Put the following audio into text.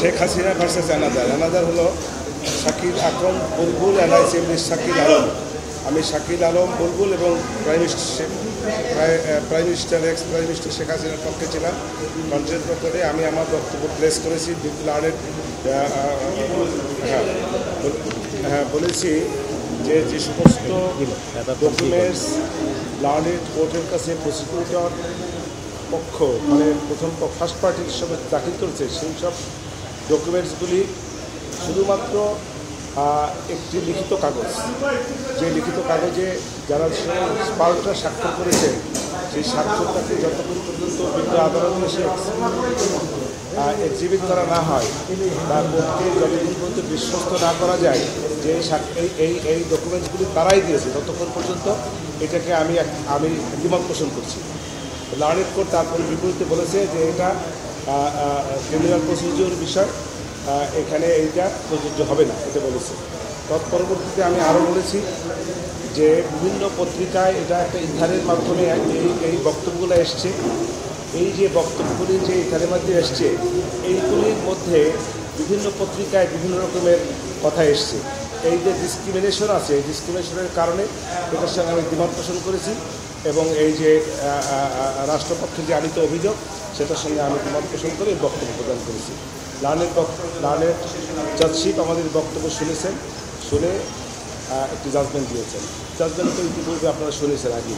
Sheikh Hasina versus another. Another হলো শাকিল আকরম বুলবুল, এনআইসিএমডির শাকিল আলম। আমি শাকিল আলম বুলবুল এবং prime minister x prime minister Sheikh হাসিনার পক্ষে ছিলাম। কন্টেন্ট করে আমি আমার বক্তব্য প্লেস করেছি। বলেছি যে যে সমস্ত ডকুমেন্টস লার্নেড কোর্টের কাছে প্রসিকিউটর পক্ষ মানে ফার্স্ট পার্টির হিসেবে দাখিল করেছে, সেই সব ডকুমেন্টসগুলি শুধুমাত্র একটি লিখিত কাগজ, যে লিখিত কাগজে যারা স্পার্কটা স্বাক্ষর করেছে সেই স্বাক্ষরটাকে যতক্ষণ পর্যন্ত বিভিন্ন আদালতে এসে এক্সিবিট করা না হয় বা কোর্টকে যতক্ষণ পর্যন্ত বিশ্বস্ত না করা যায় যে এই ডকুমেন্টসগুলি তারাই দিয়েছে, ততক্ষণ পর্যন্ত এটাকে আমি দ্বিমত পোষণ করছি। লার্নেড কোর্ট তারপরে বিপরীতে বলেছে যে এটা ক্রিমিনাল প্রসিডিওর বিষয়, এখানে এইটা প্রযোজ্য হবে না, এটা বলেছে। তৎপরবর্তীতে আমি আরও বলেছি যে বিভিন্ন পত্রিকায় এটা একটা ইথারের মাধ্যমে এই বক্তব্যগুলো এসছে। এই যে বক্তব্যগুলি যে ইথারের মাধ্যমে এসছে, এইগুলির মধ্যে বিভিন্ন পত্রিকায় বিভিন্ন রকমের কথা এসছে। এই যে ডিসক্রিমিনেশন আছে, এই ডিসক্রিমিনেশনের কারণে এটার সঙ্গে আমি দ্বিমত পোষণ করেছি এবং এই যে রাষ্ট্রপক্ষের যে আনিত অভিযোগ সেটার সঙ্গে আমি দ্বিমত পোষণ করে বক্তব্য প্রদান করেছি। লার্নেড জাজশিপ আমাদের বক্তব্য শুনেছেন, শুনে একটি জাজমেন্ট দিয়েছেন। জাজমেন্ট তো ইতিপূর্বে আপনারা শুনেছেন আগে।